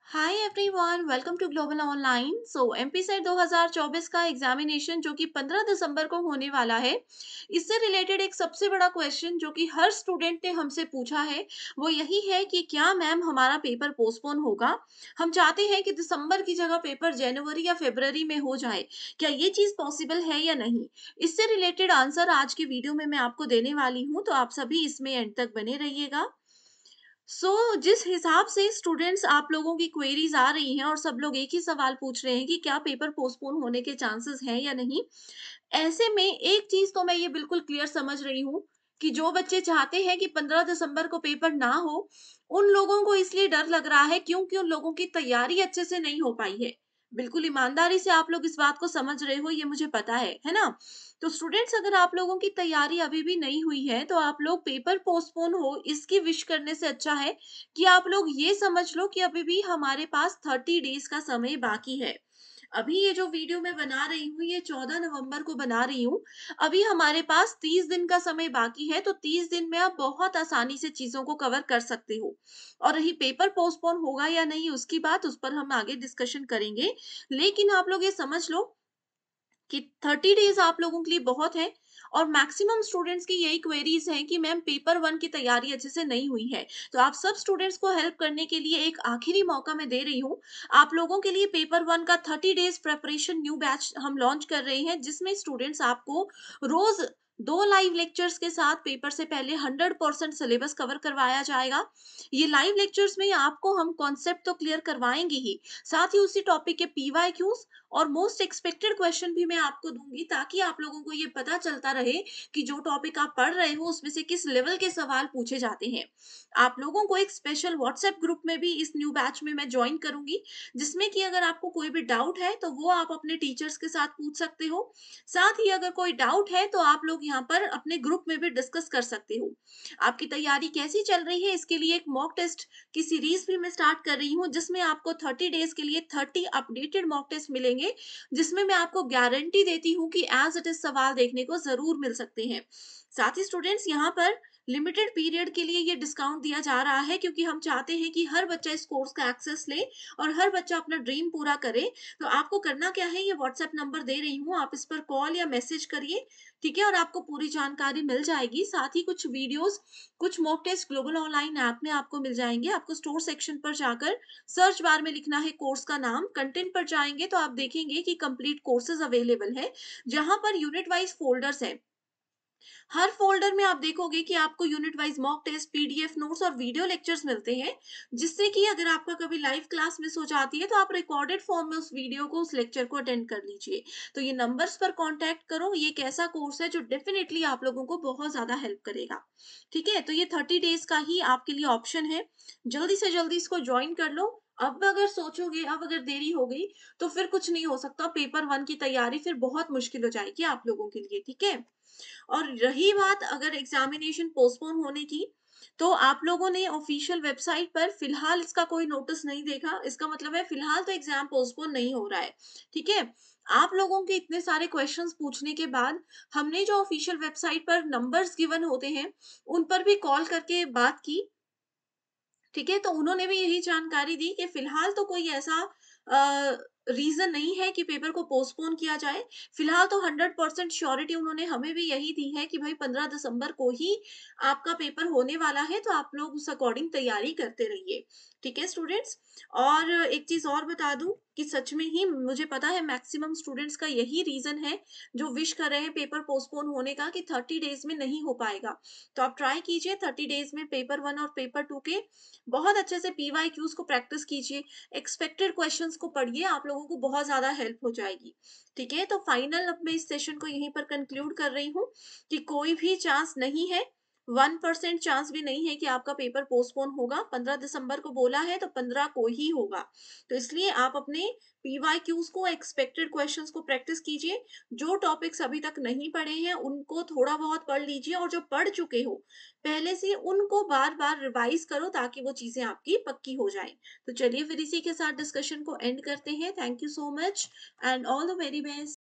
Hi everyone, welcome to global online. MP SET 2024 का examination जो कि 15 दिसंबर को होने वाला है, इससे रिलेटेड एक सबसे बड़ा क्वेश्चन जो कि हर स्टूडेंट ने हमसे पूछा है वो यही है कि क्या मैम हमारा पेपर पोस्टपोन होगा। हम चाहते हैं कि दिसंबर की जगह पेपर जनवरी या फरवरी में हो जाए। क्या ये चीज़ पॉसिबल है या नहीं? इससे रिलेटेड आंसर आज की वीडियो में मैं आपको देने वाली हूँ, तो आप सभी इसमें एंड तक बने रहिएगा। जिस हिसाब से स्टूडेंट्स आप लोगों की क्वेरीज आ रही हैं और सब लोग एक ही सवाल पूछ रहे हैं कि क्या पेपर पोस्टपोन होने के चांसेस हैं या नहीं। ऐसे में एक चीज तो मैं ये बिल्कुल क्लियर समझ रही हूँ कि जो बच्चे चाहते हैं कि 15 दिसंबर को पेपर ना हो, उन लोगों को इसलिए डर लग रहा है क्योंकि उन लोगों की तैयारी अच्छे से नहीं हो पाई है। बिल्कुल ईमानदारी से आप लोग इस बात को समझ रहे हो, ये मुझे पता है ना? तो स्टूडेंट्स, अगर आप लोगों की तैयारी अभी भी नहीं हुई है तो आप लोग पेपर पोस्टपोन हो इसकी विश करने से अच्छा है कि आप लोग ये समझ लो कि अभी भी हमारे पास 30 डेज का समय बाकी है। अभी ये जो वीडियो मैं बना रही हूँ ये 14 नवंबर को बना रही हूँ। अभी हमारे पास 30 दिन का समय बाकी है, तो 30 दिन में आप बहुत आसानी से चीज़ों को कवर कर सकते हो। और रही पेपर पोस्टपोन होगा या नहीं उसकी बात, उस पर हम आगे डिस्कशन करेंगे। लेकिन आप लोग ये समझ लो कि 30 डेज आप लोगों के लिए बहुत है। और मैक्सिमम स्टूडेंट्स की यही क्वेरीज हैं कि मैम पेपर वन की तैयारी अच्छे से नहीं हुई है। तो आप सब स्टूडेंट्स को हेल्प करने के लिए एक आखिरी मौका मैं दे रही हूँ। आप लोगों के लिए पेपर वन का 30 डेज प्रेपरेशन न्यू बैच हम लॉन्च कर रहे हैं, जिसमें स्टूडेंट्स आपको रोज 2 लाइव लेक्चर्स के साथ पेपर से पहले 100% सिलेबस कवर करवाया जाएगा। ये लाइव लेक्चर्स में आपको हम कॉन्सेप्ट तो क्लियर करवाएंगे ही, साथ ही उसी टॉपिक के पीवाई क्यूज और मोस्ट एक्सपेक्टेड क्वेश्चन भी मैं आपको दूंगी, ताकि आप लोगों को ये पता चलता रहे कि जो टॉपिक आप पढ़ रहे हो उसमें से किस लेवल के सवाल पूछे जाते हैं। आप लोगों को एक स्पेशल व्हाट्सएप ग्रुप में भी इस न्यू बैच में मैं ज्वाइन करूंगी, जिसमें कि अगर आपको कोई भी डाउट है तो वो आप अपने टीचर्स के साथ पूछ सकते हो। साथ ही अगर कोई डाउट है तो आप लोग यहाँ पर अपने ग्रुप में भी डिस्कस कर सकते हो। आपकी तैयारी कैसी चल रही है इसके लिए एक मॉक टेस्ट की सीरीज भी मैं स्टार्ट कर रही हूँ, जिसमें आपको 30 डेज के लिए 30 अपडेटेड मॉक टेस्ट मिलेंगे, जिसमें मैं आपको गारंटी देती हूँ कि एज इट इज सवाल देखने को जरूर मिल सकते हैं। साथ ही स्टूडेंट्स, यहाँ पर लिमिटेड पीरियड के लिए ये डिस्काउंट दिया जा रहा है, क्योंकि हम चाहते हैं कि हर बच्चा इस कोर्स का एक्सेस ले और हर बच्चा अपना ड्रीम पूरा करे। तो आपको करना क्या है, ये व्हाट्सएप नंबर दे रही हूँ, आप इस पर कॉल या मैसेज करिए, ठीक है, और आपको पूरी जानकारी मिल जाएगी। साथ ही कुछ वीडियोस, कुछ mock test global online app में आपको मिल जाएंगे। आपको स्टोर सेक्शन पर जाकर सर्च बार में लिखना है कोर्स का नाम, कंटेंट पर जाएंगे तो आप देखेंगे कि कंप्लीट कोर्सेज अवेलेबल है, जहां पर यूनिट वाइज फोल्डर्स हैं। हर फोल्डर में आप देखोगे कि आपको unit wise mock test, PDF notes और वीडियो लेक्चर्स मिलते हैं, जिससे कि अगर आपका कभी लाइव क्लास मिस हो जाती है तो आप रिकॉर्डेड फॉर्म में उस वीडियो को, उस लेक्चर को अटेंड कर लीजिए। तो ये नंबर्स पर कांटेक्ट करो। ये एक ऐसा कोर्स है जो डेफिनेटली आप लोगों को बहुत ज्यादा हेल्प करेगा। ठीक है, तो ये 30 डेज का ही आपके लिए ऑप्शन है। जल्दी से जल्दी इसको ज्वाइन कर लो। अब अगर सोचोगे, अब अगर देरी हो गई तो फिर कुछ नहीं हो सकता। पेपर वन की तैयारी फिर बहुत मुश्किल हो जाएगी आप लोगों के लिए। ठीक है, और रही बात अगर एग्जामिनेशन पोस्टपोन होने की, तो आप लोगों ने ऑफिशियल वेबसाइट पर फिलहाल इसका कोई नोटिस नहीं देखा। इसका मतलब है फिलहाल तो एग्जाम पोस्टपोन नहीं हो रहा है। ठीक है, आप लोगों के इतने सारे क्वेश्चंस पूछने के बाद हमने जो ऑफिशियल वेबसाइट पर नंबर्स गिवन होते हैं उन पर भी कॉल करके बात की। ठीक है, तो उन्होंने भी यही जानकारी दी कि फिलहाल तो कोई ऐसा रीजन नहीं है कि पेपर को पोस्टपोन किया जाए। फिलहाल तो 100% श्योरिटी उन्होंने हमें भी यही दी है कि भाई 15 दिसंबर को ही आपका पेपर होने वाला है, तो आप लोग उस अकॉर्डिंग तैयारी करते रहिए। ठीक है स्टूडेंट्स, और एक चीज और बता दूं कि सच में ही मुझे पता है मैक्सिमम स्टूडेंट्स का यही रीजन है जो विश कर रहे हैं पेपर पोस्टपोन होने का, कि 30 डेज में नहीं हो पाएगा। तो आप ट्राई कीजिए 30 डेज में पेपर वन और पेपर टू के बहुत अच्छे से पीवाई क्यूज को प्रैक्टिस कीजिए, एक्सपेक्टेड क्वेश्चंस को पढ़िए, आप लोगों को बहुत ज्यादा हेल्प हो जाएगी। ठीक है, तो फाइनल अब मैं इस सेशन को यहीं पर कंक्लूड कर रही हूँ कि कोई भी चांस नहीं है, 1% चांस भी नहीं है कि आपका पेपर पोस्टपोन होगा। 15 दिसंबर को बोला है तो 15 को ही होगा। तो इसलिए आप अपने पीवाई क्यूज को, एक्सपेक्टेड क्वेश्चंस को प्रैक्टिस कीजिए। जो टॉपिक्स अभी तक नहीं पढ़े हैं उनको थोड़ा बहुत पढ़ लीजिए, और जो पढ़ चुके हो पहले से उनको बार बार रिवाइज करो, ताकि वो चीजें आपकी पक्की हो जाएं। तो चलिए फिर इसी के साथ डिस्कशन को एंड करते हैं। Thank you so much and all the very best.